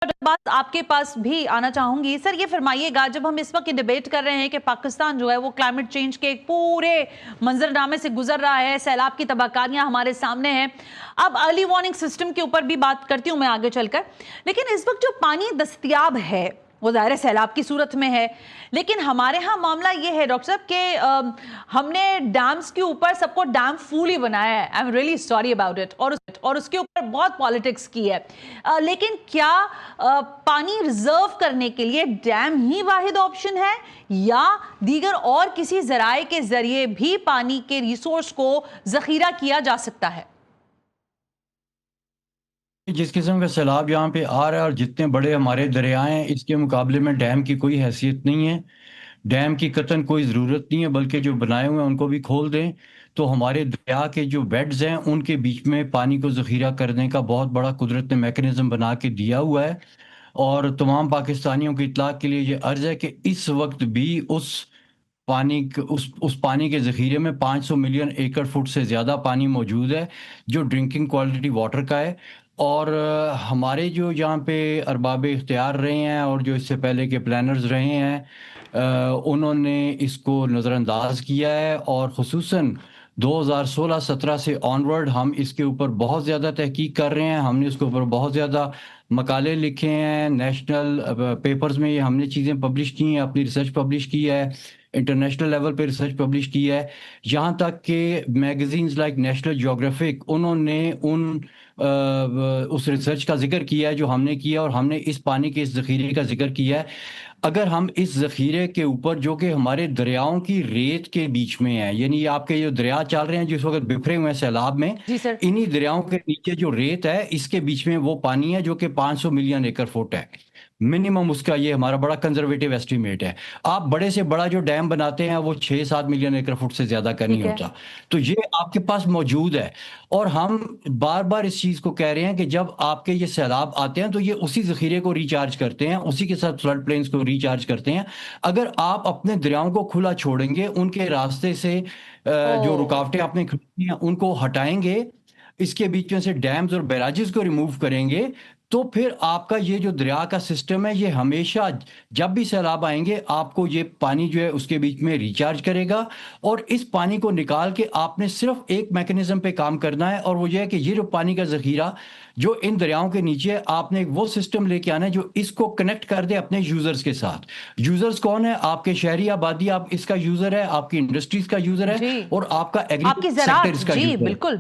बात आपके पास भी आना चाहूंगी सर, ये फरमाइएगा, जब हम इस वक्त डिबेट कर रहे हैं कि पाकिस्तान जो है वो क्लाइमेट चेंज के एक पूरे मंजरनामे से गुजर रहा है, सैलाब की तबाहकारियां हमारे सामने हैं। अब अर्ली वार्निंग सिस्टम के ऊपर भी बात करती हूं मैं आगे चलकर, लेकिन इस वक्त जो पानी दस्तयाब है वो ज़ाहिर है सैलाब की सूरत में है, लेकिन हमारे यहाँ मामला ये है डॉक्टर साहब कि हमने डैम्स के ऊपर सबको डैम फूल ही बनाया है। I am really sorry about it, और उसके ऊपर बहुत पॉलिटिक्स की है। लेकिन क्या पानी रिजर्व करने के लिए डैम ही वाहिद ऑप्शन है, या दीगर और किसी जराए के जरिए भी पानी के रिसोर्स को जखीरा किया जा सकता है? जिस किस्म का सैलाब यहाँ पे आ रहा है और जितने बड़े हमारे दरिया हैं, इसके मुकाबले में डैम की कोई हैसियत नहीं है। डैम की कतन कोई ज़रूरत नहीं है, बल्कि जो बनाए हुए हैं उनको भी खोल दें तो हमारे दरिया के जो बेड्स हैं उनके बीच में पानी को ज़ख़ीरा करने का बहुत बड़ा कुदरत ने मैकेनिज़्म बना के दिया हुआ है। और तमाम पाकिस्तानियों की इत्तला के लिए ये अर्ज़ है कि इस वक्त भी उस पानी के ज़ख़ीरे में 500 मिलियन एकड़ फुट से ज़्यादा पानी मौजूद है, जो ड्रिंकिंग क्वालिटी वाटर का है। और हमारे जो यहाँ पे अरबाब इख्तियार रहे हैं और जो इससे पहले के प्लानर्स रहे हैं, उन्होंने इसको नज़रअंदाज किया है। और ख़ुसूसन 2016-17 से ऑनवर्ड हम इसके ऊपर बहुत ज़्यादा तहकीक कर रहे हैं। हमने इसके ऊपर बहुत ज़्यादा मकाले लिखे हैं, नेशनल पेपर्स में ये हमने चीज़ें पब्लिश की हैं, अपनी रिसर्च पब्लिश की है, इंटरनेशनल लेवल पे रिसर्च पब्लिश की है। यहाँ तक कि मैगजीन्स लाइक नेशनल ज्योग्राफिक उन्होंने उस रिसर्च का जिक्र किया है जो हमने किया, और हमने इस पानी के इस ज़ख़ीरे का जिक्र किया है। अगर हम इस ज़ख़ीरे के ऊपर, जो कि हमारे दरियाओं की रेत के बीच में है, यानी आपके जो दरिया चल रहे हैं जिस वक्त बिखरे हुए हैं सैलाब में, जी सर। इन्हीं दरियाओं के नीचे जो रेत है इसके बीच में वो पानी है जो कि 500 मिलियन एकड़ फुट है मिनिमम। उसका ये हमारा बड़ा कंजर्वेटिव एस्टीमेट है। आप बड़े से बड़ा जो डैम बनाते हैं वो 6-7 मिलियन एकड़ फुट से ज्यादा का नहीं होता। तो ये आपके पास मौजूद है, और हम बार बार इस चीज को कह रहे हैं कि जब आपके ये सैलाब आते हैं तो ये उसी जखीरे को रिचार्ज करते हैं, उसी के साथ फ्लड प्लेन्स को रिचार्ज करते हैं। अगर आप अपने दरियाओं को खुला छोड़ेंगे, उनके रास्ते से जो रुकावटें आपने खड़ी हैं उनको हटाएंगे, इसके बीच में से डैम्स और बैराजेस को रिमूव करेंगे, तो फिर आपका ये जो दरिया का सिस्टम है ये हमेशा जब भी सैलाब आएंगे आपको ये पानी जो है उसके बीच में रिचार्ज करेगा। और इस पानी को निकाल के आपने सिर्फ एक मैकेनिज्म पे काम करना है, और वो ये है कि ये जो पानी का जखीरा जो इन दरियाओं के नीचे है, आपने वो सिस्टम लेके आना है जो इसको कनेक्ट कर दे अपने यूजर्स के साथ। यूजर्स कौन है? आपके शहरी आबादी, आप इसका यूजर है, आपकी इंडस्ट्रीज का यूजर है, और आपका एग्रीकल्चर सेक्टर इसका यूजर है। बिल्कुल।